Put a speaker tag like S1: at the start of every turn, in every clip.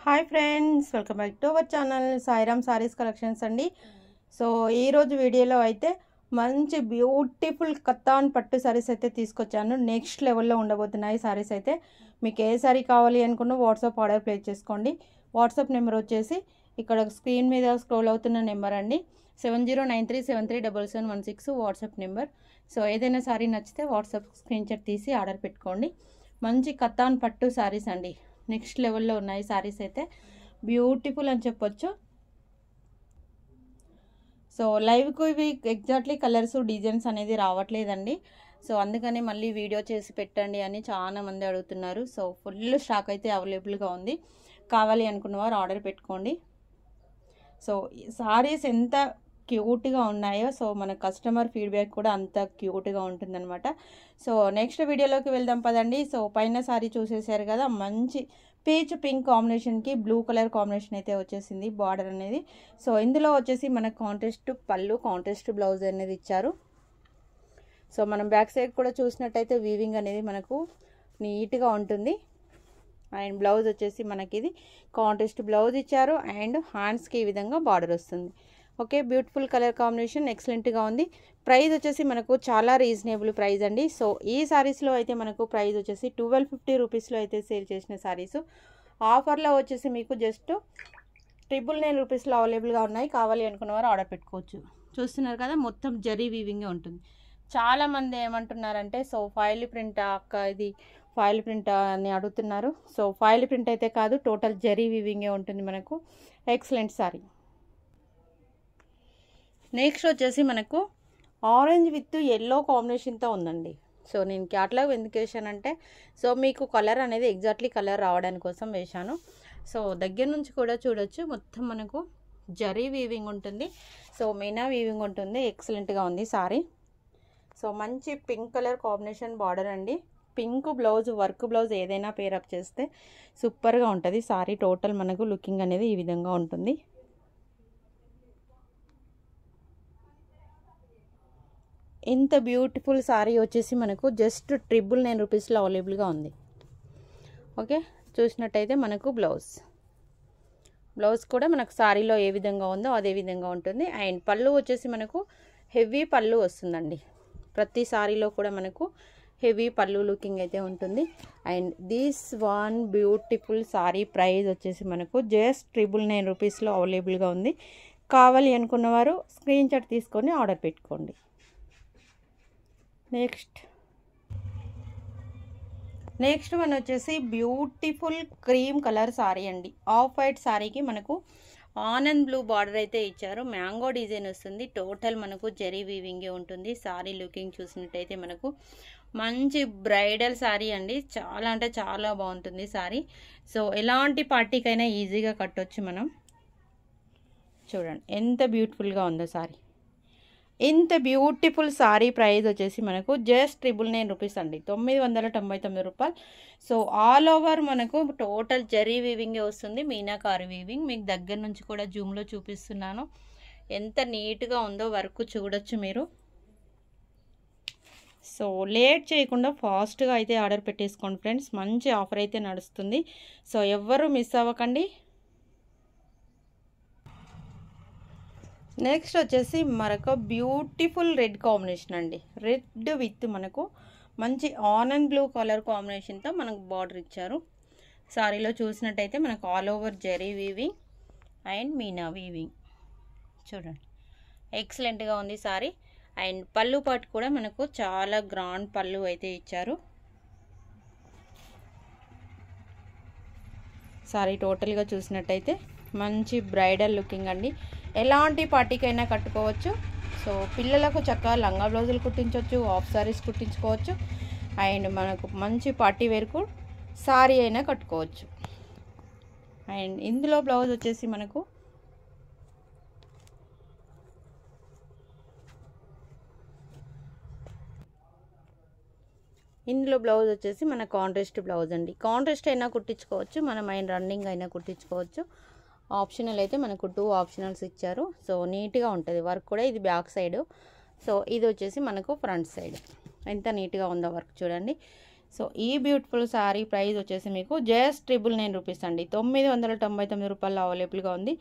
S1: Hi friends, welcome back to our channel Sairam saris collections అండి. So ఈరోజు వీడియోలో అయితే మంచి బ్యూటిఫుల్ కత్తాన్ పట్టు సారీస్ అయితే తీసుకొచ్చాను. నెక్స్ట్ లెవెల్లో ఉండబోతున్నాయి సారీస్ అయితే. మీకు ఏ సారీ కావాలి అనుకున్న వాట్సాప్ ఆర్డర్ ప్లేస్ చేసుకోండి. వాట్సాప్ నెంబర్ వచ్చేసి ఇక్కడ స్క్రీన్ మీద స్క్రోల్ అవుతున్న నెంబర్ అండి, 7093737716 వాట్సాప్ నెంబర్. సో ఏదైనా సారీ నచ్చితే వాట్సాప్ స్క్రీన్ షాట్ తీసి ఆర్డర్ పెట్టుకోండి. మంచి కత్తాన్ పట్టు సారీస్ అండి, నెక్స్ట్ లెవెల్లో ఉన్నాయి సారీస్ అయితే. బ్యూటిఫుల్ అని చెప్పొచ్చు. సో లైవ్కు ఇవి ఎగ్జాక్ట్లీ కలర్స్ డిజైన్స్ అనేది రావట్లేదండి. సో అందుకని మళ్ళీ వీడియో చేసి పెట్టండి అని చాలా మంది అడుగుతున్నారు. సో ఫుల్ స్టాక్ అయితే అవైలబుల్గా ఉంది. కావాలి అనుకున్న వారు ఆర్డర్ పెట్టుకోండి. సో సారీస్ ఎంత క్యూట్గా ఉన్నాయో, సో మన కస్టమర్ ఫీడ్బ్యాక్ కూడా అంత క్యూట్గా ఉంటుందన్నమాట. సో నెక్స్ట్ వీడియోలోకి వెళ్దాం పదండి. సో పైన సారీ చూసేసారు కదా, మంచి పీచ్ పింక్ కాంబినేషన్కి బ్లూ కలర్ కాంబినేషన్ అయితే వచ్చేసింది బార్డర్ అనేది. సో ఇందులో వచ్చేసి మనకు కాంట్రాస్ట్ పళ్ళు, కాంట్రాస్ట్ బ్లౌజ్ అనేది ఇచ్చారు. సో మనం బ్యాక్ సైడ్ కూడా చూసినట్టయితే వీవింగ్ అనేది మనకు నీట్గా ఉంటుంది. అండ్ బ్లౌజ్ వచ్చేసి మనకి ఇది కాంట్రాస్ట్ బ్లౌజ్ ఇచ్చారు. అండ్ హ్యాండ్స్కి ఈ విధంగా బార్డర్ వస్తుంది. ఓకే, బ్యూటిఫుల్ కలర్ కాంబినేషన్, ఎక్సలెంట్గా ఉంది. ప్రైస్ వచ్చేసి మనకు చాలా రీజనబుల్ ప్రైస్ అండి. సో ఈ సారీస్లో అయితే మనకు ప్రైస్ వచ్చేసి 1250 రూపీస్లో అయితే సేల్ చేసిన సారీస్. ఆఫర్లో వచ్చేసి మీకు జస్ట్ 999 రూపీస్లో అవైలబుల్గా ఉన్నాయి. కావాలి అనుకున్న వారు ఆర్డర్ పెట్టుకోవచ్చు. చూస్తున్నారు కదా, మొత్తం జరీ వీవింగే ఉంటుంది. చాలామంది ఏమంటున్నారంటే, సో ఫాయిల్ ప్రింట్ అక్క, ఇది ఫాయిల్ ప్రింట్ అని అడుగుతున్నారు. సో ఫాయిల్ ప్రింట్ అయితే కాదు, టోటల్ జరీ వీవింగే ఉంటుంది మనకు. Excellent sorry. నెక్స్ట్ వచ్చేసి మనకు ఆరెంజ్ విత్ ఎల్లో కాంబినేషన్తో ఉందండి. సో నేను క్యాట్లాగ్ ఎందుకు వేసానంటే, సో మీకు కలర్ అనేది ఎగ్జాక్ట్లీ కలర్ రావడానికి కోసం వేశాను. సో దగ్గర నుంచి కూడా చూడొచ్చు, మొత్తం మనకు జరీ వీవింగ్ ఉంటుంది. సో మీనా వీవింగ్ ఉంటుంది. ఎక్సలెంట్గా ఉంది సారీ. సో మంచి పింక్ కలర్ కాంబినేషన్ బార్డర్ అండి. పింక్ బ్లౌజ్, వర్క్ బ్లౌజ్ ఏదైనా పేరప్ చేస్తే సూపర్గా ఉంటుంది సారీ. టోటల్ మనకు లుకింగ్ అనేది ఈ విధంగా ఉంటుంది. ఇంత బ్యూటిఫుల్ సారీ వచ్చేసి మనకు జస్ట్ 999 రూపీస్లో అవైలబుల్గా ఉంది. ఓకే, చూసినట్టయితే మనకు బ్లౌజ్ కూడా మనకు సారీలో ఏ విధంగా ఉందో అదే విధంగా ఉంటుంది. అండ్ పళ్ళు వచ్చేసి మనకు హెవీ పళ్ళు వస్తుందండి. ప్రతి సారీలో కూడా మనకు హెవీ పళ్ళు లుకింగ్ అయితే ఉంటుంది. And this one beautiful sorry price వచ్చేసి మనకు జస్ట్ 999 రూపీస్లో అవైలబుల్గా ఉంది. కావాలి అనుకున్నవారు స్క్రీన్ షాట్ తీసుకొని ఆర్డర్ పెట్టుకోండి. నెక్స్ట్ వన్ వచ్చేసి బ్యూటిఫుల్ క్రీమ్ కలర్ సారీ అండి. ఆఫ్ వైట్ సారీకి మనకు ఆనంద్ బ్లూ బార్డర్ అయితే ఇచ్చారు. మ్యాంగో డిజైన్ వస్తుంది. టోటల్ మనకు జరీ వీవింగే ఉంటుంది. సారీ లుకింగ్ చూసినట్టయితే మనకు మంచి బ్రైడల్ సారీ అండి. చాలా అంటే చాలా బాగుంటుంది సారీ. సో ఎలాంటి పార్టీకైనా ఈజీగా కట్టొచ్చు మనం. చూడండి ఎంత బ్యూటిఫుల్గా ఉందో సారీ. ఇంత బ్యూటిఫుల్ సారీ ప్రైస్ వచ్చేసి మనకు జస్ట్ 999 రూపీస్ అండి, 999 రూపాయలు. సో ఆల్ ఓవర్ మనకు టోటల్ జరీ వీవింగే వస్తుంది, మీనాకారి వీవింగ్. మీకు దగ్గర నుంచి కూడా జూమ్లో చూపిస్తున్నాను. ఎంత నీట్గా ఉందో వర్క్ చూడొచ్చు మీరు. సో లేట్ చేయకుండా ఫాస్ట్గా అయితే ఆర్డర్ పెట్టేసుకోండి ఫ్రెండ్స్. మంచి ఆఫర్ అయితే నడుస్తుంది. సో ఎవ్వరూ మిస్ అవ్వకండి. నెక్స్ట్ వచ్చేసి మరొక బ్యూటిఫుల్ రెడ్ కాంబినేషన్ అండి. రెడ్ విత్ మనకు మంచి ఆనంద్ బ్లూ కలర్ కాంబినేషన్తో మనకు బార్డర్ ఇచ్చారు. సారీలో చూసినట్టయితే మనకు all over zari weaving and Meena weaving. చూడండి ఎక్సలెంట్గా ఉంది సారీ. అండ్ పళ్ళు పాటు కూడా మనకు చాలా గ్రాండ్ పళ్ళు అయితే ఇచ్చారు. సారీ టోటల్గా చూసినట్టయితే మంచి బ్రైడల్ లుకింగ్ అండి. ఎలాంటి పార్టీకైనా కట్టుకోవచ్చు. సో పిల్లలకు చక్కగా లంగా బ్లౌజులు కుట్టించవచ్చు, హాఫ్ సారీస్ కుట్టించుకోవచ్చు. అండ్ మనకు మంచి పార్టీ వేర్కు సారీ అయినా కట్టుకోవచ్చు. అండ్ ఇందులో బ్లౌజ్ వచ్చేసి మనకు మన కాంట్రాస్ట్ బ్లౌజ్ అండి. కాంట్రాస్ట్ అయినా కుట్టించుకోవచ్చు, మనం రన్నింగ్ అయినా కుట్టించుకోవచ్చు. ఆప్షనల్ అయితే మనకు 2 ఆప్షనల్స్ ఇచ్చారు. సో నీట్గా ఉంటుంది వర్క్ కూడా. ఇది బ్యాక్ సైడ్. సో ఇది వచ్చేసి మనకు ఫ్రంట్ సైడ్. ఎంత నీట్గా ఉందో వర్క్ చూడండి. సో ఈ బ్యూటిఫుల్ శారీ ప్రైస్ వచ్చేసి మీకు జస్ట్ 999 రూపీస్ అండి. 999 రూపాయలు అవైలబుల్గా ఉంది.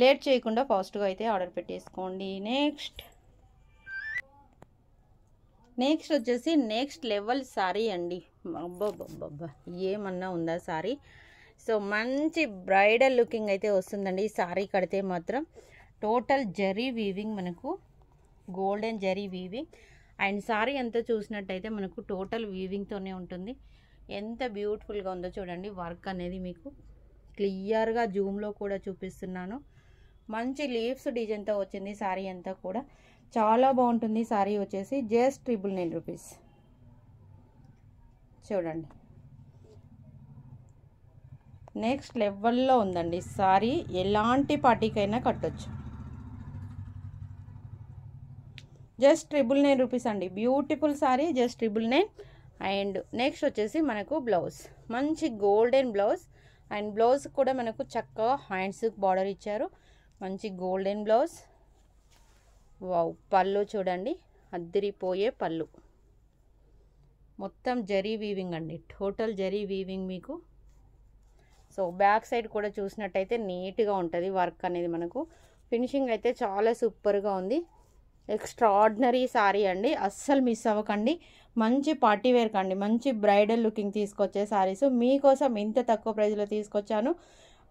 S1: లేట్ చేయకుండా ఫాస్ట్గా అయితే ఆర్డర్ పెట్టేసుకోండి. నెక్స్ట్ వచ్చేసి నెక్స్ట్ లెవెల్ శారీ అండి. అబ్బబ్బబ్బబ్బా ఏమన్నా ఉందా శారీ. సో మంచి బ్రైడల్ లుకింగ్ అయితే వస్తుందండి ఈ శారీ కడితే మాత్రం. టోటల్ జరీ వీవింగ్, మనకు golden zari weaving. And sari అంతా చూసినట్టయితే మనకు టోటల్ వీవింగ్తోనే ఉంటుంది. ఎంత బ్యూటిఫుల్గా ఉందో చూడండి. వర్క్ అనేది మీకు క్లియర్గా జూమ్లో కూడా చూపిస్తున్నాను. మంచి లీవ్స్ డిజైన్తో వచ్చింది శారీ అంతా కూడా. చాలా బాగుంటుంది శారీ వచ్చేసి జస్ట్ 999 రూపీస్. చూడండి నెక్స్ట్ లెవెల్లో ఉందండి శారీ. ఎలాంటి పార్టీకైనా కట్టొచ్చు. జస్ట్ 999 రూపీస్ అండి. Beautiful sari just 999. And next వచ్చేసి మనకు బ్లౌజ్, మంచి గోల్డెన్ బ్లౌజ్. అండ్ బ్లౌజ్ కూడా మనకు చక్కగా హ్యాండ్స్ బార్డర్ ఇచ్చారు. మంచి గోల్డెన్ బ్లౌజ్. వావ్, పళ్ళు చూడండి, అద్దిరిపోయే పళ్ళు. మొత్తం జరీ వీవింగ్ అండి, టోటల్ జరీ వీవింగ్ మీకు. సో బ్యాక్ సైడ్ కూడా చూసినట్టయితే నీట్గా ఉంటుంది వర్క్ అనేది. మనకు ఫినిషింగ్ అయితే చాలా సూపర్గా ఉంది. ఎక్స్ట్రాడినరీ శారీ అండి, అస్సలు మిస్ అవ్వకండి. మంచి పార్టీ వేర్ కండి, మంచి బ్రైడల్ లుకింగ్ తీసుకొచ్చే శారీస్ మీకోసం ఇంత తక్కువ ప్రైస్లో తీసుకొచ్చాను.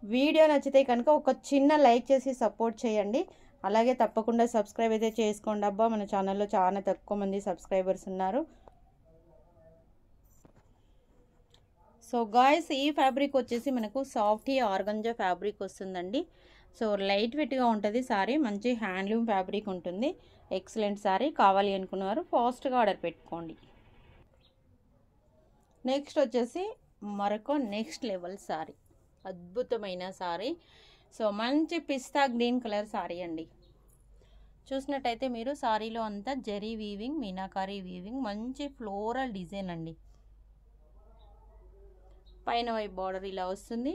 S1: వీడియో నచ్చితే కనుక ఒక చిన్న లైక్ చేసి సపోర్ట్ చేయండి. అలాగే తప్పకుండా సబ్స్క్రైబ్ అయితే చేసుకోండి. అబ్బా మన ఛానల్లో చాలా తక్కువ మంది సబ్స్క్రైబర్స్ ఉన్నారు. సో గాయస్, ఈ ఫ్యాబ్రిక్ వచ్చేసి మనకు సాఫ్టీ ఆర్గంజా ఫ్యాబ్రిక్ వస్తుందండి. సో లైట్ వెయిట్గా ఉంటుంది శారీ. మంచి హ్యాండ్లూమ్ ఫ్యాబ్రిక్ ఉంటుంది. ఎక్సలెంట్ శారీ. కావాలి అనుకున్నవారు ఫాస్ట్గా ఆర్డర్ పెట్టుకోండి. నెక్స్ట్ వచ్చేసి మరొక నెక్స్ట్ లెవెల్ శారీ, అద్భుతమైన శారీ. సో మంచి పిస్తా గ్రీన్ కలర్ శారీ అండి. చూసినట్టయితే మీరు శారీలో అంతా జరీ వీవింగ్, మీనాకారీ వీవింగ్, మంచి ఫ్లోరల్ డిజైన్ అండి. పైన వైపు బార్డర్ ఇలా వస్తుంది.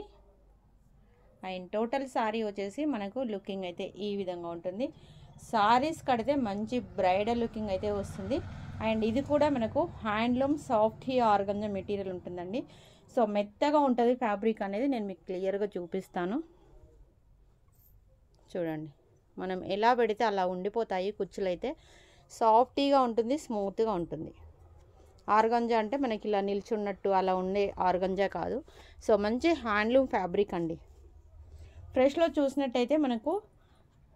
S1: అండ్ టోటల్ శారీ వచ్చేసి మనకు లుకింగ్ అయితే ఈ విధంగా ఉంటుంది. శారీస్ కడితే మంచి బ్రైడల్ లుకింగ్ అయితే వస్తుంది. అండ్ ఇది కూడా మనకు హ్యాండ్లూమ్ సాఫ్టీ ఆర్గంజా మెటీరియల్ ఉంటుందండి. సో మెత్తగా ఉంటుంది ఫ్యాబ్రిక్ అనేది. నేను మీకు క్లియర్గా చూపిస్తాను. చూడండి, మనం ఎలా పెడితే అలా ఉండిపోతాయి కుచ్చులు అయితే. సాఫ్టీగా ఉంటుంది, స్మూత్గా ఉంటుంది. ఆర్గంజా అంటే మనకి ఇలా నిల్చున్నట్టు అలా ఉండే ఆర్గంజా కాదు. సో మంచి హ్యాండ్లూమ్ ఫ్యాబ్రిక్ అండి. ఫ్రెష్లో చూసినట్టయితే మనకు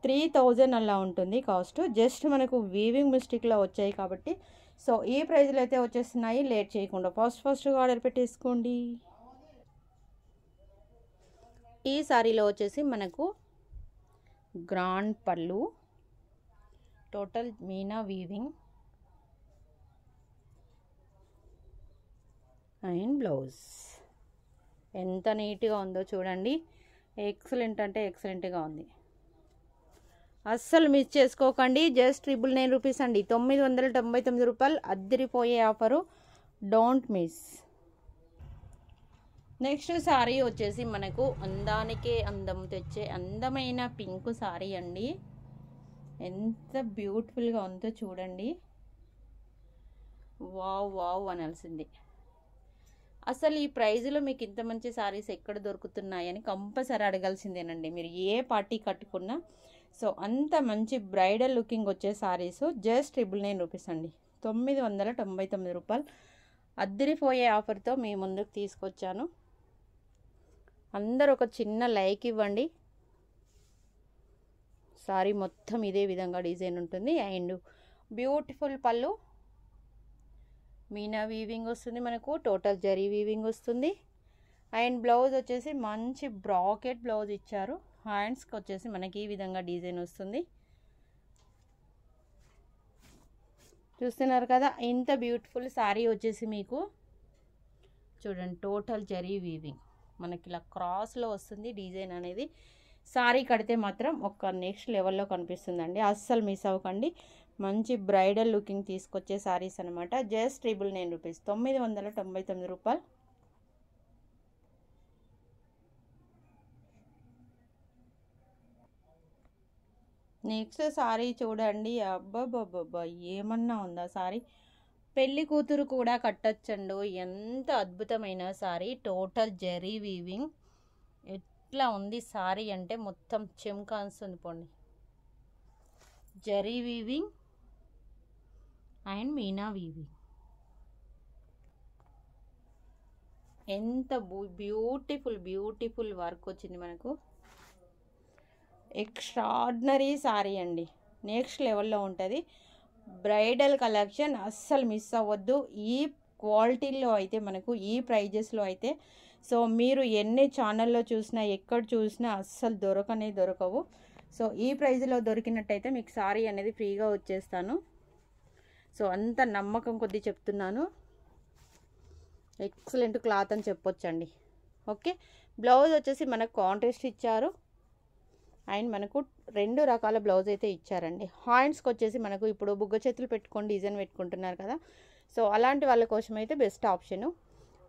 S1: 3000 అలా ఉంటుంది కాస్ట్. జస్ట్ మనకు వీవింగ్ మిస్టేక్లో వచ్చాయి కాబట్టి సో ఈ ప్రైస్లో అయితే వచ్చేస్తున్నాయి. లేట్ చేయకుండా ఫాస్ట్గా ఆర్డర్ పెట్టేసుకోండి. ఈ శారీలో వచ్చేసి మనకు గ్రాండ్ పళ్ళు, total Meena weaving and blouse. ఎంత నీట్గా ఉందో చూడండి. ఎక్సలెంట్ అంటే ఎక్సలెంట్గా ఉంది. అస్సలు మిస్ చేసుకోకండి. జస్ట్ 999 రూపీస్ అండి. 999 రూపాయలు అద్దరిపోయే offer. Don't miss. Next sari వచ్చేసి మనకు అందానికే అందం తెచ్చే అందమైన పింక్ శారీ అండి. ఎంత బ్యూటిఫుల్గా ఉందో చూడండి. వావ్ వావ్ అనాల్సింది. అసలు ఈ ప్రైజ్లో మీకు ఇంత మంచి శారీస్ ఎక్కడ దొరుకుతున్నాయని కంపల్సరీ అడగాల్సిందేనండి మీరు ఏ పార్టీ కట్టుకున్నా. సో అంత మంచి బ్రైడల్ లుకింగ్ వచ్చే శారీస్ జస్ట్ 999 రూపీస్ అండి. 999 రూపాయలు అద్దరిపోయే ఆఫర్తో మీ ముందుకు తీసుకొచ్చాను. అందరూ ఒక చిన్న లైక్ ఇవ్వండి. శారీ మొత్తం ఇదే విధంగా డిజైన్ ఉంటుంది. అండ్ బ్యూటిఫుల్ పళ్ళు, మీనా వీవింగ్ వస్తుంది మనకు. టోటల్ జరీ వీవింగ్ వస్తుంది. అండ్ బ్లౌజ్ వచ్చేసి మంచి బ్రాకెట్ బ్లౌజ్ ఇచ్చారు. హ్యాండ్స్కి వచ్చేసి మనకి ఈ విధంగా డిజైన్ వస్తుంది. చూస్తున్నారు కదా, ఇంత బ్యూటిఫుల్ శారీ వచ్చేసి మీకు చూడండి. టోటల్ జరీ వీవింగ్ మనకి ఇలా క్రాస్లో వస్తుంది డిజైన్ అనేది. శారీ కడితే మాత్రం ఒక నెక్స్ట్ లెవెల్లో కనిపిస్తుందండి. అస్సలు మిస్ అవ్వకండి. మంచి బ్రైడల్ లుకింగ్ తీసుకొచ్చే శారీస్ అనమాట. జస్ట్ 999 రూపీస్, 999 రూపాయలు. నెక్స్ట్ శారీ చూడండి. అబ్బాబ్బాబ్బా ఏమన్నా ఉందా శారీ. పెళ్లి కూతురు కూడా కట్టచ్చండు. ఎంత అద్భుతమైన సారీ, టోటల్ జరీ వీవింగ్. ఎట్లా ఉంది సారీ అంటే మొత్తం చెమ్కాన్స్తుంది పోండి. Zari weaving and Meena weaving. ఎంత బ్యూటిఫుల్ వర్క్ వచ్చింది మనకు. ఎక్స్ట్రాడినరీ సారీ అండి, నెక్స్ట్ లెవెల్లో ఉంటుంది. బ్రైడల్ కలెక్షన్ అస్సలు మిస్ అవ్వద్దు. ఈ క్వాలిటీలో అయితే మనకు, ఈ ప్రైజెస్లో అయితే సో మీరు ఎన్ని ఛానల్లో చూసినా ఎక్కడ చూసినా అస్సలు దొరకవు. సో ఈ ప్రైజ్లో దొరికినట్టయితే మీకు సారీ అనేది ఫ్రీగా వచ్చేస్తాను. సో అంత నమ్మకం కొద్దీ చెప్తున్నాను. ఎక్సలెంట్ క్లాత్ అని చెప్పొచ్చండి. ఓకే, బ్లౌజ్ వచ్చేసి మనకు కాంట్రాస్ట్ ఇచ్చారు అండ్ మనకు 2 రకాల బ్లౌజ్ అయితే ఇచ్చారండి. హ్యాండ్స్కి వచ్చేసి మనకు ఇప్పుడు బుగ్గ చేతులు పెట్టుకొని డిజైన్ పెట్టుకుంటున్నారు కదా, సో అలాంటి వాళ్ళ కోసం అయితే బెస్ట్ ఆప్షను.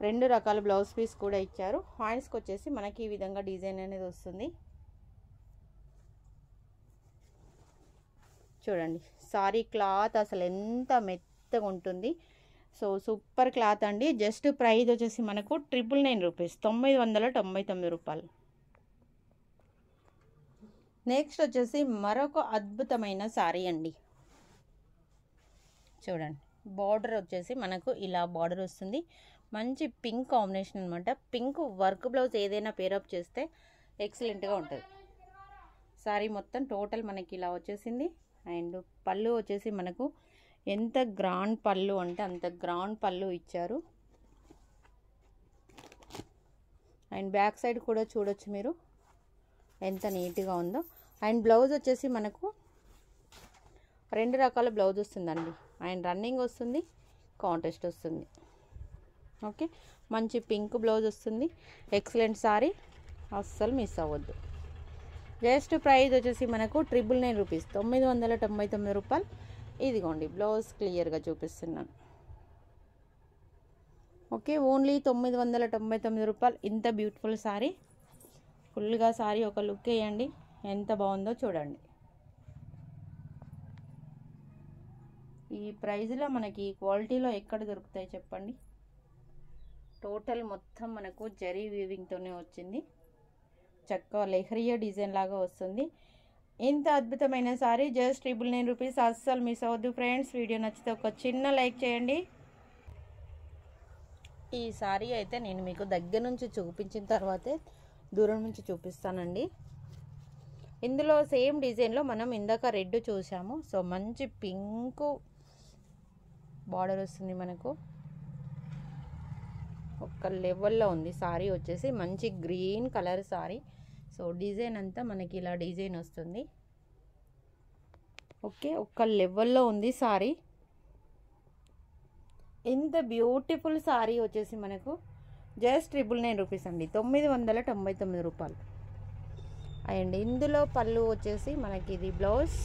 S1: 2 రకాల బ్లౌజ్ పీస్ కూడా ఇచ్చారు. హ్యాండ్స్కి వచ్చేసి మనకి ఈ విధంగా డిజైన్ అనేది వస్తుంది. చూడండి సారీ క్లాత్ అసలు ఎంత మెత్తగా ఉంటుంది. సో సూపర్ క్లాత్ అండి. జస్ట్ ప్రైస్ వచ్చేసి మనకు 999 రూపీస్, 999 రూపాయలు. నెక్స్ట్ వచ్చేసి మరొక అద్భుతమైన సారీ అండి. చూడండి బార్డర్ వచ్చేసి మనకు ఇలా బార్డర్ వస్తుంది. మంచి పింక్ కాంబినేషన్ అనమాట. పింక్ వర్క్ బ్లౌజ్ ఏదైనా పేరప్ చేస్తే ఎక్సలెంట్గా ఉంటుంది. సారీ మొత్తం టోటల్ మనకి ఇలా వచ్చేసింది. అండ్ పళ్ళు వచ్చేసి మనకు ఎంత గ్రాండ్ పళ్ళు అంటే అంత గ్రాండ్ పళ్ళు ఇచ్చారు. అండ్ బ్యాక్ సైడ్ కూడా చూడొచ్చు మీరు ఎంత నీట్గా ఉందో. అండ్ బ్లౌజ్ వచ్చేసి మనకు 2 రకాల బ్లౌజ్ వస్తుందండి. అండ్ రన్నింగ్ వస్తుంది, కాంట్రాస్ట్ వస్తుంది. ఓకే, మంచి పింక్ బ్లౌజ్ వస్తుంది. ఎక్సలెంట్ సారీ, అస్సలు మిస్ అవ్వద్దు. జస్ట్ ప్రైస్ వచ్చేసి మనకు 999 రూపీస్, 999 రూపాయలు. ఇదిగోండి బ్లౌజ్ క్లియర్గా చూపిస్తున్నాను. ఓకే, ఓన్లీ 999 రూపాయలు. ఇంత బ్యూటిఫుల్ సారీ. ఫుల్గా సారీ ఒక లుక్ వేయండి, ఎంత బాగుందో చూడండి. ఈ ప్రైజ్లో మనకి క్వాలిటీలో ఎక్కడ దొరుకుతాయి చెప్పండి. టోటల్ మొత్తం మనకు జరీ వీవింగ్తోనే వచ్చింది. చక్కగా లెహరియా డిజైన్ లాగా వస్తుంది. ఇంత అద్భుతమైన సారీ జస్ట్ 999 రూపీస్. అస్సలు మిస్ అవ్వద్దు ఫ్రెండ్స్. వీడియో నచ్చితే ఒక చిన్న లైక్ చేయండి. ఈ సారీ అయితే నేను మీకు దగ్గర నుంచి చూపించిన తర్వాతే దూరం నుంచి చూపిస్తానండి. ఇందులో సేమ్ డిజైన్లో మనం ఇందాక రెడ్ చూసాము. సో మంచి పింక్ బార్డర్ వస్తుంది మనకు. ఒక లెవెల్లో ఉంది సారీ వచ్చేసి. మంచి green colour sari. So design అంతా మనకి ఇలా డిజైన్ వస్తుంది. ఓకే, ఒక లెవెల్లో ఉంది సారీ. ఇంత బ్యూటిఫుల్ సారీ వచ్చేసి మనకు జస్ట్ 999 రూపీస్ అండి, 999 రూపాయలు. అండ్ ఇందులో పళ్ళు వచ్చేసి మనకి ఇది బ్లౌజ్.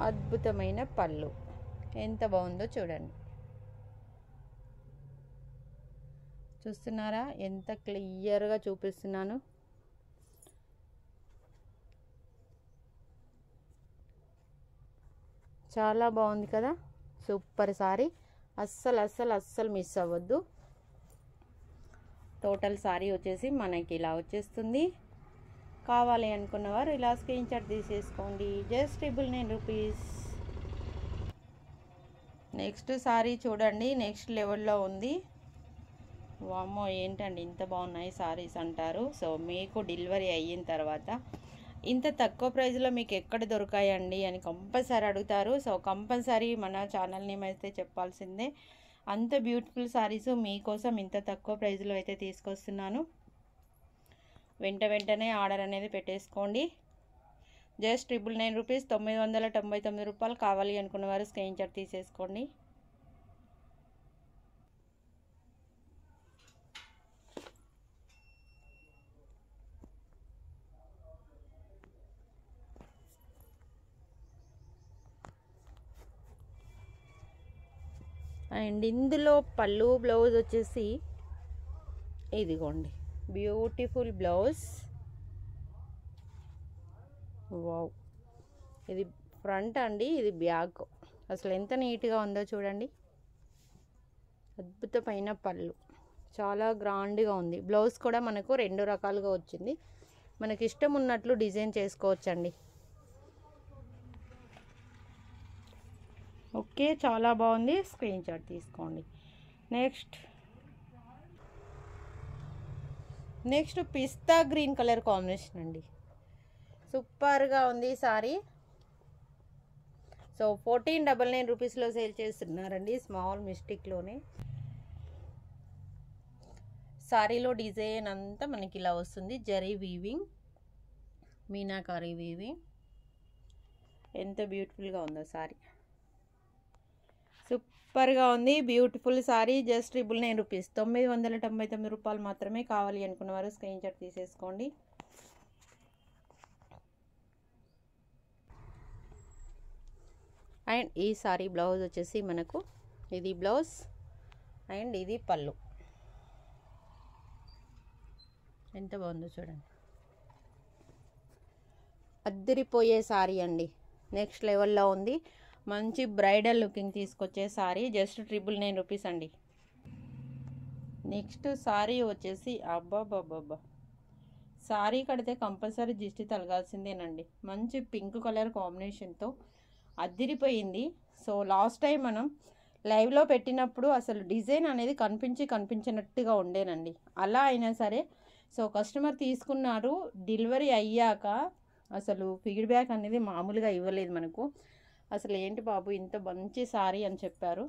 S1: అద్భుతమైన పళ్ళు, ఎంత బాగుందో చూడండి. చూస్తున్నారా ఎంత క్లియర్గా చూపిస్తున్నాను. చాలా బాగుంది కదా, సూపర్ సారీ. అస్సలు మిస్ అవ్వద్దు. టోటల్ సారీ వచ్చేసి మనకి ఇలా వచ్చేస్తుంది. కావాలి అనుకున్నవారు ఇలా స్క్రీన్ షాట్ తీసేసుకోండి. Just 999 rupees. నెక్స్ట్ సారీ చూడండి, నెక్స్ట్ లెవెల్లో ఉంది. వామ్మో ఏంటండి ఇంత బాగున్నాయి సారీస్ అంటారు. సో మీకు డెలివరీ అయిన తర్వాత ఇంత తక్కువ ప్రైస్లో మీకు ఎక్కడ దొరకాయండి అని కంపల్సరీ అడుగుతారు. సో కంపల్సరీ మన ఛానల్ నేమ్ అయితే చెప్పాల్సిందే. అంత బ్యూటిఫుల్ సారీస్ మీకోసం ఇంత తక్కువ ప్రైస్లో అయితే తీసుకొస్తున్నాను. వెంటనే ఆర్డర్ అనేది పెట్టేసుకోండి. జస్ట్ 999 రూపీస్, 999 రూపాయలు. కావాలి అనుకున్న వారు స్క్రీన్ షాట్ తీసేసుకోండి. అండ్ ఇందులో పళ్ళు బ్లౌజ్ వచ్చేసి ఇదిగోండి బ్యూటిఫుల్ బ్లౌజ్. వావ్, ఇది ఫ్రంట్ అండి, ఇది బ్యాక్. అసలు ఎంత నీట్గా ఉందో చూడండి. అద్భుతమైన పళ్ళు, చాలా గ్రాండ్గా ఉంది. బ్లౌజ్ కూడా మనకు 2 రకాలుగా వచ్చింది. మనకి ఇష్టం ఉన్నట్లు డిజైన్ చేసుకోవచ్చండి. ఓకే, చాలా బాగుంది. స్క్రీన్ షాట్ తీసుకోండి. నెక్స్ట్ పిస్తా గ్రీన్ కలర్ కాంబినేషన్ అండి. సూపర్గా ఉంది సారీ. సో 1499 రూపీస్లో సేల్ చేస్తున్నారండి, స్మాల్ మిస్టేక్లోనే. సారీలో డిజైన్ అంతా మనకి ఇలా వస్తుంది. Zari weaving, meenakari weaving. ఎంత బ్యూటిఫుల్గా ఉందో సారీ. సూపర్గా ఉంది, బ్యూటిఫుల్ సారీ. జస్ట్ 999 రూపీస్, 999 రూపాయలు మాత్రమే. కావాలి అనుకున్నవారు స్క్రీన్ షాట్ తీసేసుకోండి. అండ్ ఈ సారీ బ్లౌజ్ వచ్చేసి మనకు ఇది బ్లౌజ్ అండ్ ఇది పళ్ళు. ఎంత బాగుందో చూడండి. అద్దరిపోయే సారీ అండి, నెక్స్ట్ లెవెల్లో ఉంది. మంచి బ్రైడల్ లుకింగ్ తీసుకొచ్చే సారీ. జస్ట్ 999 రూపీస్ అండి. నెక్స్ట్ సారీ వచ్చేసి అబ్బాబ్బాబ్బా, సారీ కడితే కంపల్సరీ దిష్టి తలగాల్సిందేనండి. మంచి పింక్ కలర్ కాంబినేషన్తో అద్దిరిపోయింది. సో లాస్ట్ టైం మనం లైవ్లో పెట్టినప్పుడు అసలు డిజైన్ అనేది కనిపించినట్టుగా ఉండేనండి. అలా అయినా సరే సో కస్టమర్ తీసుకున్నారు. డెలివరీ అయ్యాక అసలు ఫీడ్బ్యాక్ అనేది మామూలుగా ఇవ్వలేదు మనకు. అసలు ఏంటి బాబు ఇంత మంచి సారీ అని చెప్పారు.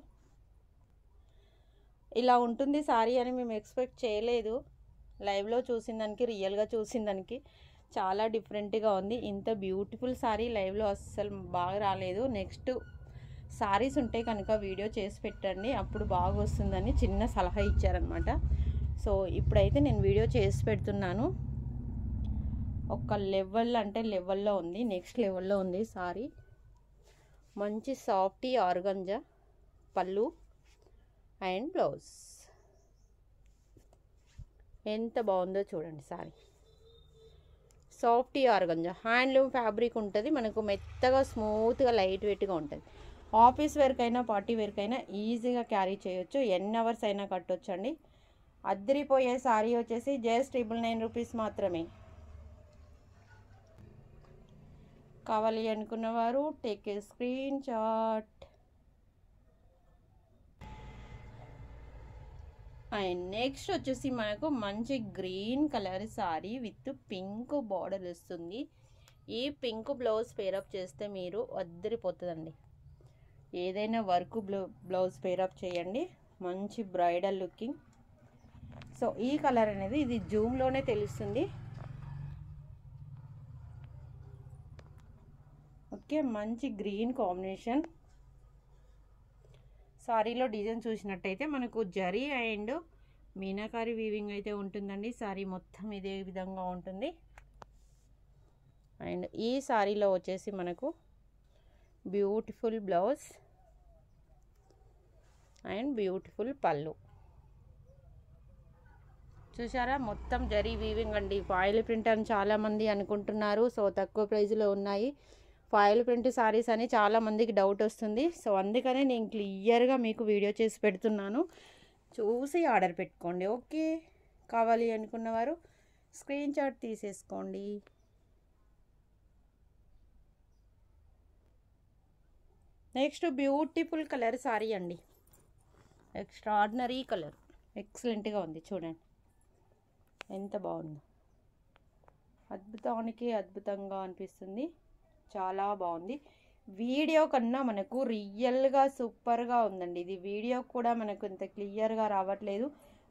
S1: ఇలా ఉంటుంది సారీ అని మేము ఎక్స్పెక్ట్ చేయలేదు. లైవ్లో చూసిన దానికి, రియల్గా చూసిన దానికి చాలా డిఫరెంట్గా ఉంది. ఇంత బ్యూటిఫుల్ సారీ లైవ్లో అస్సలు బాగా రాలేదు. నెక్స్ట్ సారీస్ ఉంటే కనుక వీడియో చేసి పెట్టండి, అప్పుడు బాగా వస్తుందని చిన్న సలహా ఇచ్చారనమాట. సో ఇప్పుడైతే నేను వీడియో చేసి పెడుతున్నాను. ఒక లెవెల్ అంటే లెవెల్లో ఉంది, నెక్స్ట్ లెవెల్లో ఉంది సారీ. మంచి సాఫ్టీ ఆర్గంజా పళ్ళు అండ్ బ్లౌజ్. ఎంత బాగుందో చూడండి sorry. Softy organza handloom fabric ఉంటుంది మనకు. మెత్తగా స్మూత్గా లైట్ వెయిట్గా ఉంటుంది. ఆఫీస్ వేర్కైనా పార్టీ వేర్కైనా ఈజీగా క్యారీ చేయొచ్చు. ఎన్ని అవర్స్ అయినా కట్టొచ్చు అండి. అద్దరిపోయే సారీ వచ్చేసి జస్ట్ 999 రూపీస్ మాత్రమే. కావాలి అనుకున్నవారు take a screenshot. And next వచ్చేసి మనకు మంచి green colour sari with pink border వస్తుంది. ఈ పింక్ బ్లౌజ్ పేరప్ చేస్తే మీరు అద్దరిపోతుందండి. ఏదైనా వర్క్ బ్లౌజ్ పేరప్ చేయండి, మంచి బ్రైడల్ లుకింగ్. సో ఈ కలర్ అనేది ఇది జూమ్లోనే తెలుస్తుంది. ఓకే, మంచి గ్రీన్ కాంబినేషన్. సారీలో డిజైన్ చూసినట్టయితే మనకు జరీ అండ్ మీనాకారి వీవింగ్ అయితే ఉంటుందండి. సారీ మొత్తం ఇదే విధంగా ఉంటుంది. అండ్ ఈ సారీలో వచ్చేసి మనకు బ్యూటిఫుల్ బ్లౌజ్ అండ్ బ్యూటిఫుల్ పళ్ళు. చూసారా, మొత్తం జరీ వీవింగ్ అండి. ఫాయిల్ ప్రింట్ అని చాలామంది అనుకుంటున్నారు. సో తక్కువ ప్రైజ్లో ఉన్నాయి ఫాయిల్ ప్రింట్ సారీస్ అని చాలామందికి డౌట్ వస్తుంది. సో అందుకనే నేను క్లియర్గా మీకు వీడియో చేసి పెడుతున్నాను, చూసి ఆర్డర్ పెట్టుకోండి. ఓకే, కావాలి అనుకున్నవారు స్క్రీన్ షాట్ తీసేసుకోండి. నెక్స్ట్ బ్యూటిఫుల్ కలర్ సారీ అండి. ఎక్స్ట్రాడినరీ కలర్, ఎక్సలెంట్గా ఉంది చూడండి ఎంత బాగుందో. అద్భుతానికి అద్భుతంగా అనిపిస్తుంది, చాలా బాగుంది. వీడియో కన్నా మనకు రియల్గా సూపర్గా ఉందండి. ఇది వీడియో కూడా మనకు ఇంత క్లియర్గా రావట్లేదు,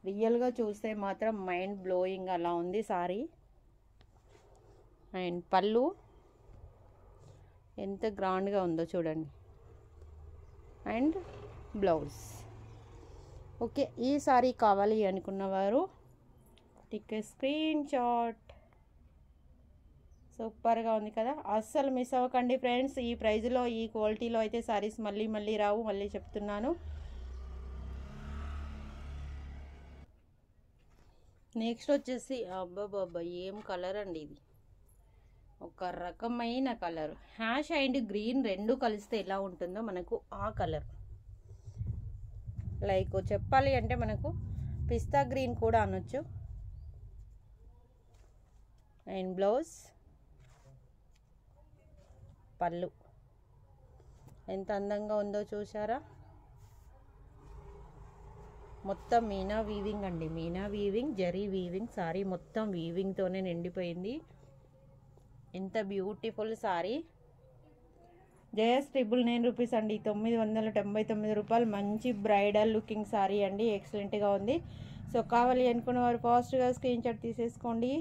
S1: రియల్గా చూస్తే మాత్రం మైండ్ బ్లోయింగ్ అలా ఉంది సారీ. అండ్ పళ్ళు ఎంత గ్రాండ్గా ఉందో చూడండి. And blouse. ఓకే, ఈ సారీ కావాలి అనుకున్నవారు టిక్ స్క్రీన్ షాట్. సూపర్గా ఉంది కదా, అస్సలు మిస్ అవ్వకండి ఫ్రెండ్స్. ఈ ప్రైజ్లో ఈ క్వాలిటీలో అయితే సారీస్ మళ్ళీ రావు, మళ్ళీ చెప్తున్నాను. నెక్స్ట్ వచ్చేసి అబ్బాబ్బాబ్బా ఏం కలర్ అండి ఇది. ఒక రకమైన కలర్, హ్యాష్ అండ్ గ్రీన్ రెండు కలిస్తే ఎలా ఉంటుందో మనకు ఆ కలర్. లైక్ చెప్పాలి అంటే మనకు పిస్తా గ్రీన్ కూడా అనొచ్చు. అండ్ బ్లౌజ్, పళ్ళు ఎంత అందంగా ఉందో చూసారా. మొత్తం మీనా వీవింగ్ అండి, Meena weaving, zari weaving. Sorry మొత్తం వీవింగ్తోనే నిండిపోయింది. ఎంత బ్యూటిఫుల్ సారీ. జయస్ 999 రూపీస్ అండి, 999 రూపాయలు. మంచి బ్రైడల్ లుకింగ్ సారీ అండి, ఎక్సలెంట్గా ఉంది. సో కావాలి అనుకున్న వారు ఫాస్ట్గా స్క్రీన్ షాట్ తీసేసుకోండి.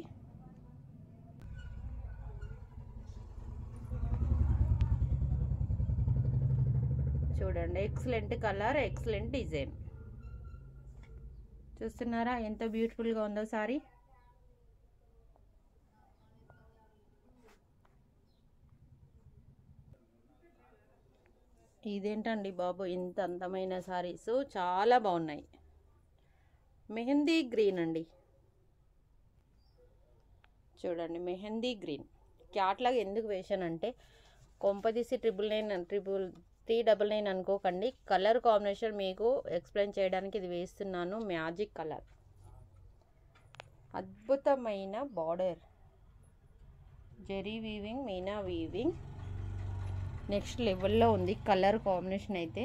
S1: చూడండి, ఎక్సలెంట్ కలర్, ఎక్సలెంట్ డిజైన్. చూస్తున్నారా ఎంత బ్యూటిఫుల్గా ఉందో సారీ. ఇదేంటండి బాబు, ఇంత అందమైన సారీస్ చాలా బాగున్నాయి. మెహందీ గ్రీన్ అండి, చూడండి మెహందీ గ్రీన్. క్యాట్లాగ్ ఎందుకు వేసానంటే కొంపదీసి 399 అనుకోకండి. కలర్ కాంబినేషన్ మీకు ఎక్స్ప్లెయిన్ చేయడానికి ఇది వేస్తున్నాను. మ్యాజిక్ కలర్, అద్భుతమైన border, zari weaving, meena weaving, next లెవెల్లో ఉంది కలర్ కాంబినేషన్ అయితే.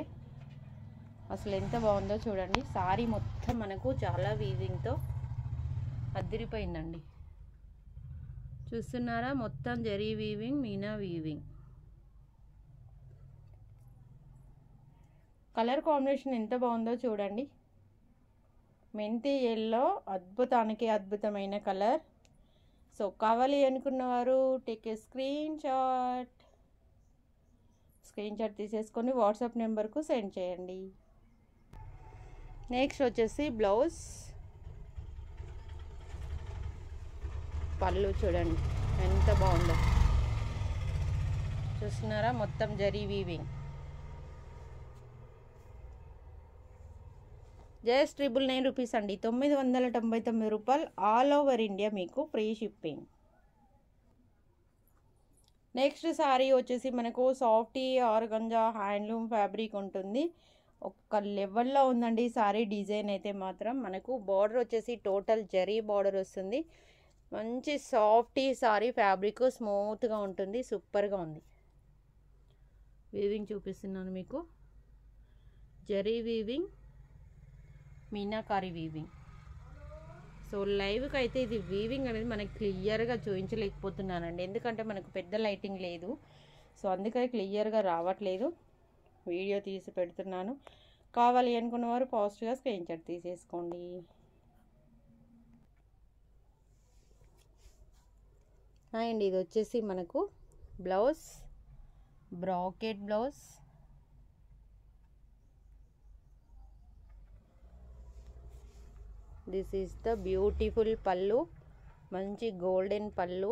S1: అసలు ఎంత బాగుందో చూడండి. సారీ మొత్తం మనకు చాలా వీవింగ్తో అదిరిపోయిందండి. చూస్తున్నారా, మొత్తం zari weaving, meena weaving. Colour combination ఎంత బాగుందో చూడండి. మెంతి ఎల్లో, అద్భుతానికి అద్భుతమైన కలర్. సో కావాలి అనుకున్నవారు టేక్ ఏ స్క్రీన్ షాట్ తీసేసుకొని వాట్సాప్ నెంబర్కు సెండ్ చేయండి. నెక్స్ట్ వచ్చేసి బ్లౌజ్, పళ్ళు చూడండి ఎంత బాగుందో. చూస్తున్నారా, మొత్తం జరీ వీవింగ్. జస్ట్ 999 రూపీస్ అండి, 999 రూపాయలు. ఆల్ ఓవర్ ఇండియా మీకు ఫ్రీ షిప్పింగ్. నెక్స్ట్ సారీ వచ్చేసి మనకు సాఫ్టీ ఆర్గంజా హ్యాండ్లూమ్ ఫ్యాబ్రిక్ ఉంటుంది. ఒక లెవెల్లో ఉందండి సారీ డిజైన్ అయితే మాత్రం. మనకు బార్డర్ వచ్చేసి టోటల్ జరీ బార్డర్ వస్తుంది. మంచి సాఫ్టీ సారీ, ఫ్యాబ్రిక్ స్మూత్గా ఉంటుంది, సూపర్గా ఉంది. వీవింగ్ చూపిస్తున్నాను మీకు, zari weaving, meenakari weaving. So లైవ్కి అయితే ఇది వీవింగ్ అనేది మనకి క్లియర్గా చూపించలేకపోతున్నానండి, ఎందుకంటే మనకు పెద్ద లైటింగ్ లేదు. సో అందుకని క్లియర్గా రావట్లేదు, వీడియో తీసి పెడుతున్నాను. కావాలి అనుకున్నవారు ఫాస్ట్గా స్క్రీన్ షాట్ తీసేసుకోండి. అండ్ ఇది వచ్చేసి మనకు blouse, bracket blouse. This is the beautiful పళ్ళు, మంచి గోల్డెన్ పళ్ళు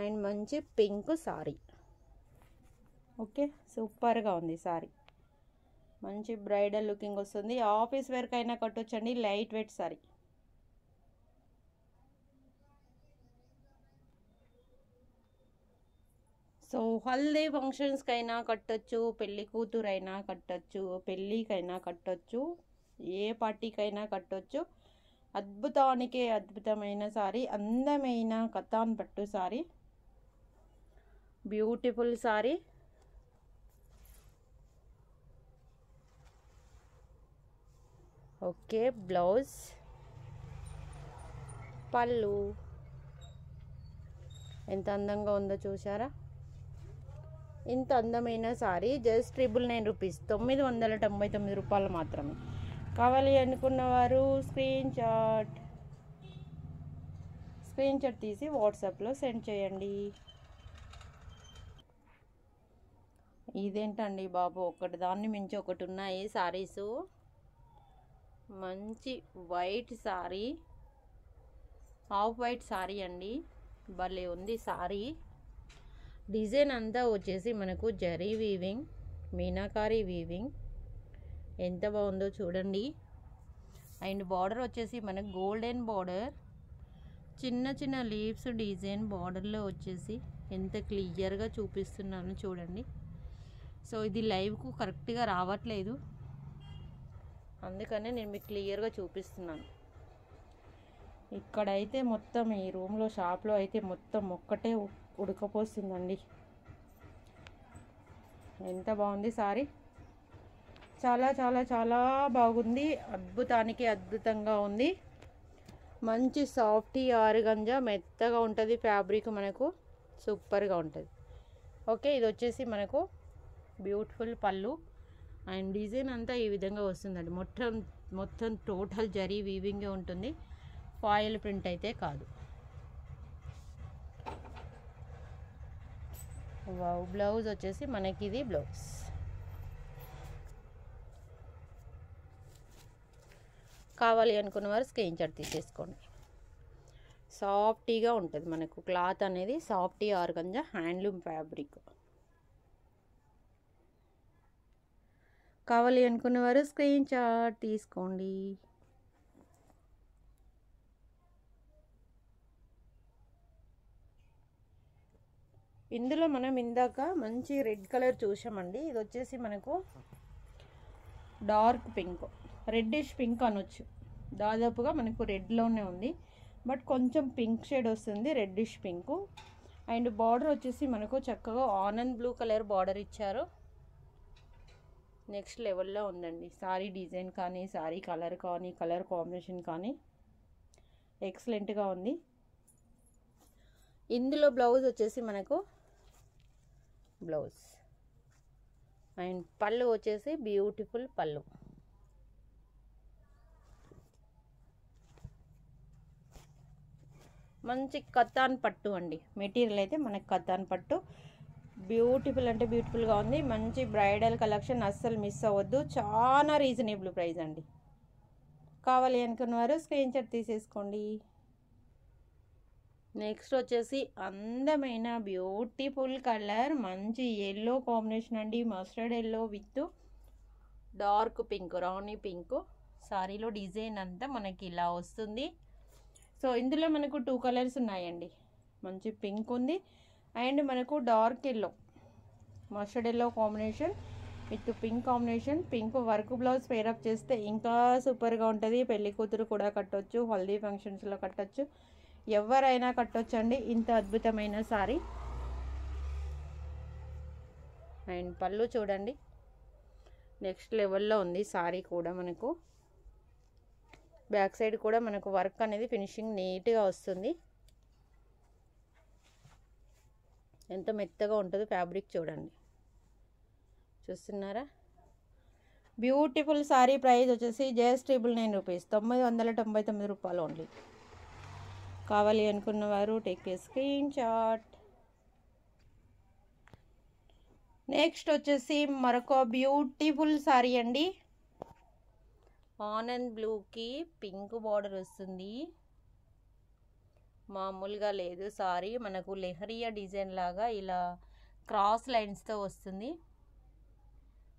S1: అండ్ మంచి పింక్ సారీ. ఓకే, సూపర్గా ఉంది సారీ. మంచి బ్రైడల్ లుకింగ్ వస్తుంది. ఆఫీస్ వేర్కి అయినా కట్టొచ్చండి, light weight sari. So haldi ఫంక్షన్స్కైనా కట్టొచ్చు, పెళ్ళి కూతురైనా కట్టొచ్చు, పెళ్ళికైనా కట్టొచ్చు, ఏ పార్టీకైనా కట్టొచ్చు. అద్భుతానికి అద్భుతమైన సారీ, అందమైన కతాన్ పట్టు sorry, beautiful sorry. Okay, blouse, పళ్ళు ఎంత అందంగా ఉందో చూసారా. ఇంత అందమైన సారీ జస్ట్ 999 రూపీస్, 999 రూపాయలు మాత్రమే. కావాలి అనుకున్నవారు స్క్రీన్ షాట్ తీసి వాట్సాప్లో సెండ్ చేయండి. ఇదేంటండి బాబు, ఒకటి దాన్ని మించి ఒకటి ఉన్నాయి సారీసు. మంచి white sorry, off white sorry అండి, భలే ఉంది సారీ. డిజైన్ అంతా వచ్చేసి మనకు జరీ వీవింగ్, మీనాకారి వీవింగ్, ఎంత బాగుందో చూడండి. అండ్ బార్డర్ వచ్చేసి మనకు గోల్డెన్ బార్డర్, చిన్న చిన్న లీవ్స్ డిజైన్ బార్డర్లో వచ్చేసి ఎంత క్లియర్గా చూపిస్తున్నాను చూడండి. సో ఇది లైవ్కు కరెక్ట్గా రావట్లేదు, అందుకనే నేను మీకు క్లియర్గా చూపిస్తున్నాను. ఇక్కడైతే మొత్తం ఈ రూమ్లో షాప్లో అయితే మొత్తం ఒక్కటే ఉడకపోస్తుందండి. ఎంత బాగుంది సారీ, చాలా చాలా చాలా బాగుంది, అద్భుతానికి అద్భుతంగా ఉంది. మంచి సాఫ్టీ ఆర్గంజా, మెత్తగా ఉంటుంది ఫ్యాబ్రిక్, మనకు సూపర్గా ఉంటుంది. ఓకే, ఇది వచ్చేసి మనకు బ్యూటిఫుల్ పళ్ళు అండ్ డిజైన్ అంతా ఈ విధంగా వస్తుందండి. మొత్తం టోటల్ జరీ వీవింగే ఉంటుంది, ఫాయిల్ ప్రింట్ అయితే కాదు. వావ్, బ్లౌజ్ వచ్చేసి మనకి ఇది బ్లౌజ్. కావాలి అనుకున్న వారు స్క్రీన్ షాట్ తీసేసుకోండి. సాఫ్టీగా ఉంటుంది మనకు క్లాత్ అనేది, సాఫ్టీ ఆర్గంజా హ్యాండ్లూమ్ ఫ్యాబ్రిక్. కావాలి అనుకున్న వారు స్క్రీన్ షాట్ తీసుకోండి. ఇందులో మనం ఇందాక మంచి రెడ్ కలర్ చూసామండి. ఇది వచ్చేసి మనకు డార్క్ పింక్, రెడ్డిష్ పింక్ అనొచ్చు. దాదాపుగా మనకు రెడ్లోనే ఉంది, బట్ కొంచెం పింక్ షేడ్ వస్తుంది, రెడ్డిష్ పింక్. అండ్ బార్డర్ వచ్చేసి మనకు చక్కగా ఆనంద్ బ్లూ కలర్ బార్డర్ ఇచ్చారు. నెక్స్ట్ లెవెల్లో ఉందండి. సారీ డిజైన్ కానీ, సారీ కలర్ కానీ, కలర్ కాంబినేషన్ కానీ ఎక్సలెంట్గా ఉంది. ఇందులో బ్లౌజ్ వచ్చేసి మనకు బ్లౌజ్ అండ్ పళ్ళు వచ్చేసి బ్యూటిఫుల్ పళ్ళు. మంచి కతాన్ పట్టు అండి, మెటీరియల్ అయితే మనకి కతాన్ పట్టు. బ్యూటిఫుల్ అంటే బ్యూటిఫుల్గా ఉంది. మంచి బ్రైడల్ కలెక్షన్, అస్సలు మిస్ అవ్వద్దు. చాలా రీజనబుల్ ప్రైస్ అండి. కావాలి అనుకున్నవారు స్క్రీన్ షాట్ తీసేసుకోండి. నెక్స్ట్ వచ్చేసి అందమైన బ్యూటిఫుల్ కలర్, మంచి ఎల్లో కాంబినేషన్ అండి, mustard yellow with dark pink, rani pink. సారీలో డిజైన్ అంతా మనకి ఇలా వస్తుంది. సో ఇందులో మనకు 2 కలర్స్ ఉన్నాయండి. మంచి పింక్ ఉంది అండ్ మనకు dark yellow, mustard yellow combination with pink combination. Pink work blouse pair up చేస్తే ఇంకా సూపర్గా ఉంటుంది. పెళ్లి కూతురు కూడా కట్టొచ్చు, హల్దీ ఫంక్షన్స్లో కట్టొచ్చు, ఎవరైనా కట్టొచ్చండి ఇంత అద్భుతమైన సారీ. అండ్ పళ్ళు చూడండి, నెక్స్ట్ లెవెల్లో ఉంది సారీ కూడా. మనకు బ్యాక్ సైడ్ కూడా మనకు వర్క్ అనేది ఫినిషింగ్ నీట్గా వస్తుంది. ఎంత మెత్తగా ఉంటుందో ఫ్యాబ్రిక్ చూడండి, చూస్తున్నారా? బ్యూటిఫుల్ సారీ ప్రైస్ వచ్చేసి జస్ట్ 999 రూపీస్, 999 రూపాయలు ఓన్లీ. కావాలి అనుకున్న వారు take a screen shot. Next వచ్చేసి మరొక బ్యూటిఫుల్ సారీ అండి. ఆనంద్ బ్లూకి పింక్ బార్డర్ వస్తుంది, మామూలుగా లేదు సారీ. మనకు లెహరియా డిజైన్ లాగా ఇలా క్రాస్ లైన్స్తో వస్తుంది.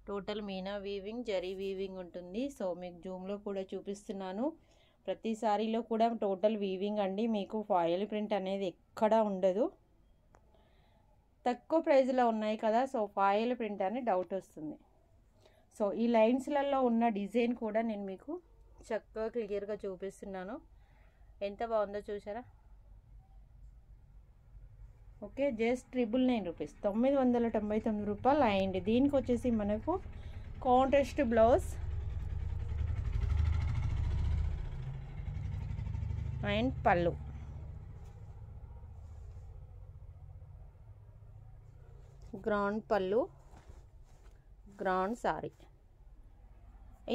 S1: Total Meena weaving, zari weaving ఉంటుంది. సో మీకు జూమ్లో కూడా చూపిస్తున్నాను. ప్రతి సారీలో కూడా టోటల్ వీవింగ్ అండి, మీకు ఫాయిల్ ప్రింట్ అనేది ఎక్కడా ఉండదు. తక్కువ ప్రైస్లో ఉన్నాయి కదా, సో ఫాయిల్ ప్రింట్ అని డౌట్ వస్తుంది. సో ఈ లైన్స్లలో ఉన్న డిజైన్ కూడా నేను మీకు చక్కగా క్లియర్గా చూపిస్తున్నాను. ఎంత బాగుందో చూసారా? ఓకే, జస్ట్ 999 రూపీస్, 999 రూపాయలు. అండ్ దీనికి వచ్చేసి మనకు కాంట్రాస్ట్ బ్లౌజ్ అండ్ పళ్ళు. గ్రాండ్ పళ్ళు, గ్రాండ్ సారీ.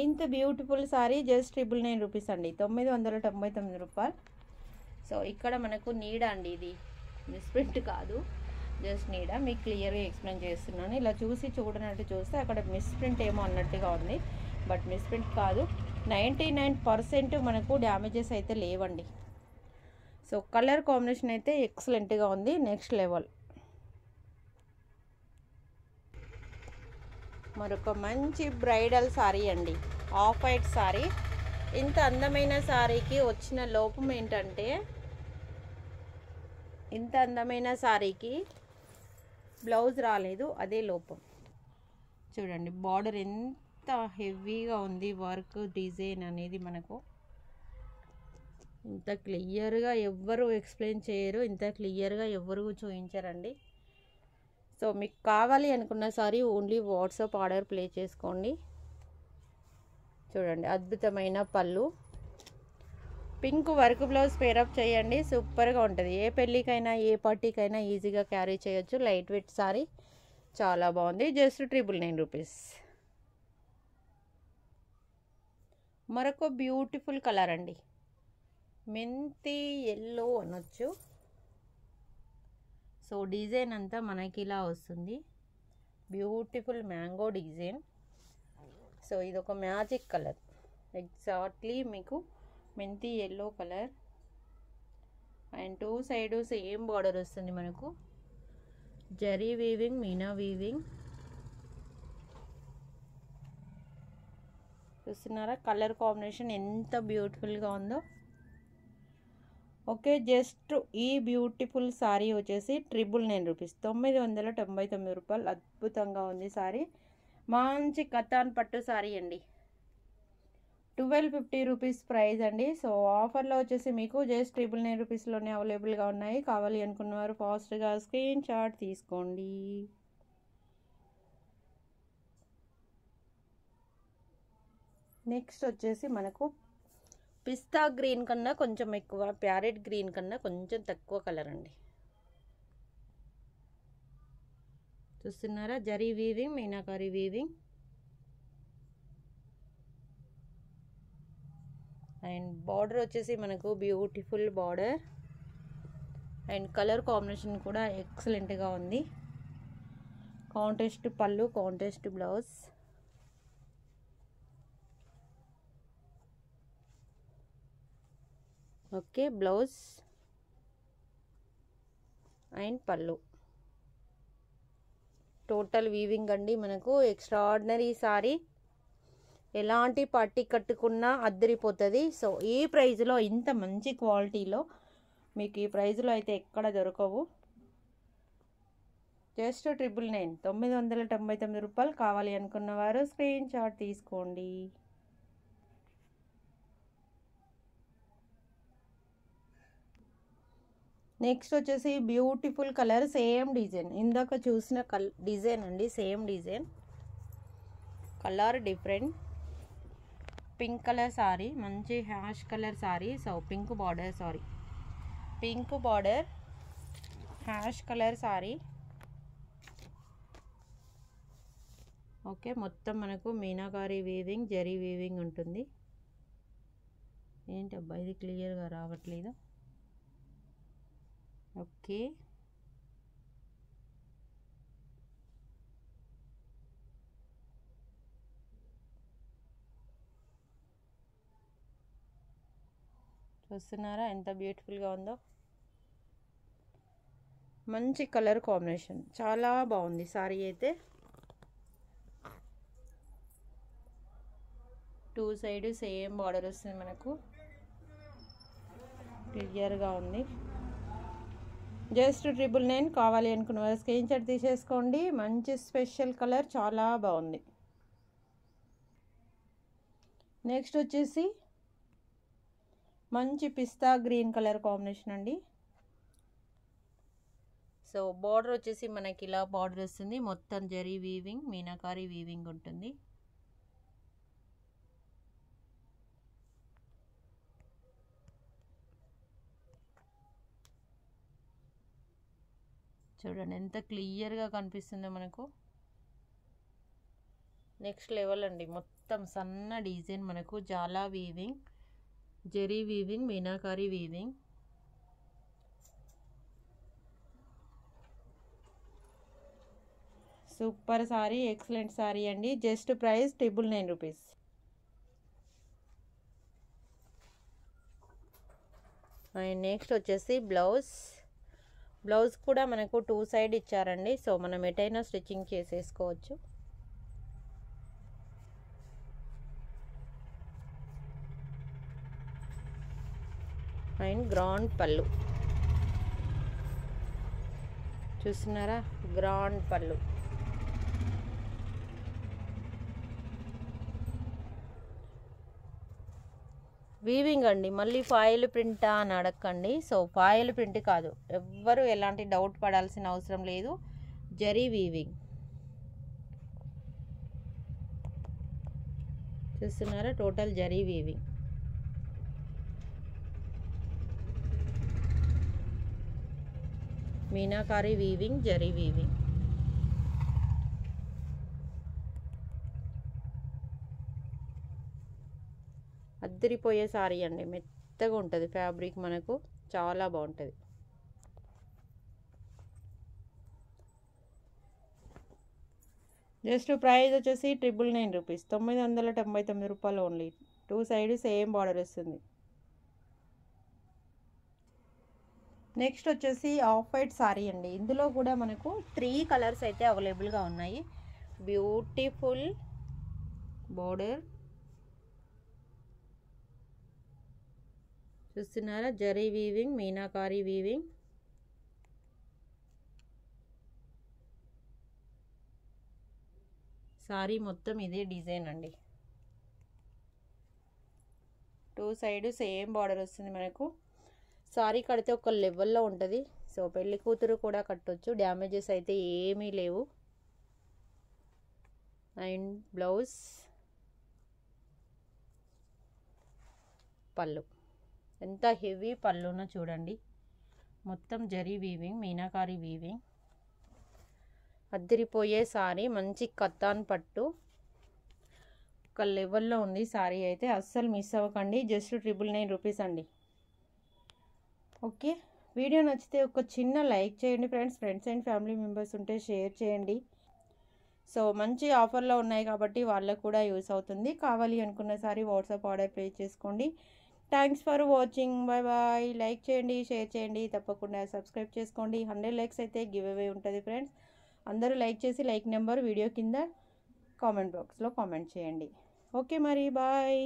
S1: ఇంత బ్యూటిఫుల్ సారీ జస్ట్ 999 రూపీస్ అండి, 999 రూపాయలు. సో ఇక్కడ మనకు నీడ అండి, ఇది మిస్ప్రింట్ కాదు, జస్ట్ నీడ. మీకు క్లియర్గా ఎక్స్ప్లెయిన్ చేస్తున్నాను. ఇలా చూడనట్టు చూస్తే అక్కడ మిస్ప్రింట్ ఏమో అన్నట్టుగా ఉంది, బట్ మిస్ప్రింట్ కాదు. 99% మనకు డ్యామేజెస్ అయితే లేవండి. సో కలర్ కాంబినేషన్ అయితే ఎక్సలెంట్గా ఉంది, నెక్స్ట్ లెవెల్. మరొక మంచి బ్రైడల్ సారీ అండి, ఆఫ్ వైట్ సారీ. ఇంత అందమైన సారీకి వచ్చిన లోపం ఏంటంటే ఇంత అందమైన సారీకి బ్లౌజ్ రాలేదు, అదే లోపం. చూడండి బార్డర్ ఎంత హెవీగా ఉంది, వర్క్ డిజైన్ అనేది మనకు ఇంత క్లియర్గా ఎవ్వరు ఎక్స్ప్లెయిన్ చేయరు, ఇంత క్లియర్గా ఎవ్వరు చూపించరండి. సో మీకు కావాలి అనుకున్న sorry only WhatsApp order play చేసుకోండి. చూడండి అద్భుతమైన పళ్ళు, పింక్ వర్క్ బ్లౌజ్ పేరప్ చేయండి, సూపర్గా ఉంటుంది. ఏ పెళ్ళికైనా ఏ పార్టీకైనా ఈజీగా క్యారీ చేయొచ్చు. లైట్ వెయిట్ సారీ చాలా బాగుంది. Just 999 rupees. మరొక బ్యూటిఫుల్ కలర్ అండి, మెంతి ఎల్లో అనొచ్చు. సో డిజైన్ అంతా మనకి ఇలా వస్తుంది, బ్యూటిఫుల్ మ్యాంగో డిజైన్. సో ఇది ఒక మ్యాజిక్ కలర్, ఎగ్జాక్ట్లీ మీకు మెంతి yellow colour. And 2 side same border వస్తుంది మనకు, జరీ వీవింగ్, మీనా వీవింగ్. చూస్తున్నారా కలర్ కాంబినేషన్ ఎంత బ్యూటిఫుల్గా ఉందో. ఓకే, జస్ట్ ఈ బ్యూటిఫుల్ సారీ వచ్చేసి 999 రూపీస్, 999 రూపాయలు. అద్భుతంగా ఉంది సారీ, మంచి కతాన్ పట్టు సారీ అండి. 1250 రూపీస్ ప్రైస్ అండి. సో ఆఫర్లో వచ్చేసి మీకు జస్ట్ 999 రూపీస్లోనే అవైలబుల్గా ఉన్నాయి. కావాలి అనుకున్నవారు ఫాస్ట్గా స్క్రీన్ షాట్ తీసుకోండి. నెక్స్ట్ వచ్చేసి మనకు పిస్తా గ్రీన్ కన్నా కొంచెం ఎక్కువ, ప్యారెట్ గ్రీన్ కన్నా కొంచెం తక్కువ కలర్ అండి. చూస్తున్నారా zari weaving, meenakari weaving. And border వచ్చేసి మనకు beautiful border, and colour combination కూడా ఎక్సలెంట్గా ఉంది. కాంట్రాస్ట్ పళ్ళు, contrast blouse. Okay, blouse and పళ్ళు. టోటల్ వీవింగ్ అండి మనకు. ఎక్స్ట్రాడినరీ సారీ, ఎలాంటి పట్టి కట్టుకున్నా అద్దరిపోతుంది. సో ఈ ప్రైజ్లో ఇంత మంచి క్వాలిటీలో మీకు ఈ ప్రైజ్లో అయితే ఎక్కడ దొరకవు. జస్ట్ 999 రూపాయలు. కావాలి అనుకున్నవారు స్క్రీన్ షాట్ తీసుకోండి. నెక్స్ట్ వచ్చేసి బ్యూటిఫుల్ కలర్, సేమ్ డిజైన్, ఇందాక చూసిన డిజైన్ అండి, same design, colour different. Pink colour sari, మంచి ash colour sari. So pink border, sari pink border, ash colour sari. Okay, మొత్తం మనకు మీనాకారి వీవింగ్, జరీ వీవింగ్ ఉంటుంది. ఏంటబ్బా ఇది క్లియర్గా రావట్లేదు. ఓకే, చూస్తున్నారా ఎంత బ్యూటిఫుల్గా ఉందో. మంచి కలర్ కాంబినేషన్, చాలా బాగుంది సారీ అయితే. 2 సైడ్ సేమ్ బార్డర్ వస్తుంది మనకు, క్లియర్గా ఉంది. జస్ట్ 999. కావాలి అనుకున్న స్క్రీన్ షాట్ తీసేసుకోండి. మంచి స్పెషల్ కలర్, చాలా బాగుంది. నెక్స్ట్ వచ్చేసి మంచి పిస్తా గ్రీన్ కలర్ కాంబినేషన్ అండి. సో బార్డర్ వచ్చేసి మనకి ఇలా బార్డర్ వస్తుంది, మొత్తం జరీ వీవింగ్, మీనాకారి వీవింగ్ ఉంటుంది. చూడండి ఎంత క్లియర్గా కనిపిస్తుందో మనకు. నెక్స్ట్ లెవెల్ అండి, మొత్తం సన్న డిజైన్ మనకు, జాలా weaving, zari weaving, meenakari weaving. Super sari, excellent sari అండి. Just price 999 rupees. And next వచ్చేసి బ్లౌజ్ కూడా మనకు 2 సైడ్ ఇచ్చారండి. సో మనం ఎటైనా స్టిచ్చింగ్ చేసేసుకోవచ్చు. అండ్ గ్రౌండ్ పళ్ళు. చూస్తున్నారా, గ్రాండ్ పళ్ళు. వీవింగ్ అండి, మళ్ళీ ఫాయిల్ ప్రింటా అని అడగండి. సో ఫాయిల్ ప్రింట్ కాదు, ఎవ్వరు ఎలాంటి డౌట్ పడాల్సిన అవసరం లేదు. జరీ వీవింగ్ చూస్తున్నారా, total zari weaving. Meenakari weaving, zari weaving. అద్దరిపోయే సారీ అండి, మెత్తగా ఉంటుంది ఫ్యాబ్రిక్, మనకు చాలా బాగుంటుంది. జస్ట్ ప్రైస్ వచ్చేసి 999 రూపీస్, 999 రూపాయలు ఓన్లీ. 2 సైడ్ సేమ్ బార్డర్ వస్తుంది. నెక్స్ట్ వచ్చేసి ఆఫ్ వైట్ సారీ అండి. ఇందులో కూడా మనకు 3 కలర్స్ అయితే అవైలబుల్గా ఉన్నాయి. బ్యూటిఫుల్ బార్డర్ చూస్తున్నారా, zari weaving, meenakari weaving. Sorry మొత్తం ఇదే డిజైన్ అండి. 2 సైడ్ సేమ్ బార్డర్ వస్తుంది మనకు. సారీ కడితే ఒక లెవెల్లో ఉంటుంది. సో పెళ్లి కూతురు కూడా కట్టొచ్చు, డ్యామేజెస్ అయితే ఏమీ లేవు. అండ్ బ్లౌజ్, పళ్ళు ఎంత హెవీ పళ్ళునో చూడండి. మొత్తం జరీ వీవింగ్, మీనాకారి వీవింగ్. అద్దరిపోయే సారీ, మంచి కత్తాన్ పట్టు, ఒక లెవెల్లో ఉంది సారీ అయితే. అస్సలు మిస్ అవ్వకండి. జస్ట్ 999 రూపీస్ అండి. ఓకే, వీడియో నచ్చితే ఒక చిన్న లైక్ చేయండి ఫ్రెండ్స్ అండ్ ఫ్యామిలీ మెంబర్స్ ఉంటే షేర్ చేయండి. సో మంచి ఆఫర్లో ఉన్నాయి కాబట్టి వాళ్ళకు కూడా యూస్ అవుతుంది. కావాలి అనుకున్న సారీ వాట్సాప్ ఆర్డర్ ప్లేస్ చేసుకోండి. Thanks for watching. Bye bye. Like చేయండి, షేర్ చేయండి, తప్పకుండా సబ్స్క్రైబ్ చేసుకోండి. 100 లైక్స్ అయితే గివ్ అవే ఉంటుంది ఫ్రెండ్స్. అందరూ లైక్ చేసి లైక్ నెంబర్ వీడియో కింద కామెంట్ బాక్స్లో కామెంట్ చేయండి. ఓకే మరి, బాయ్.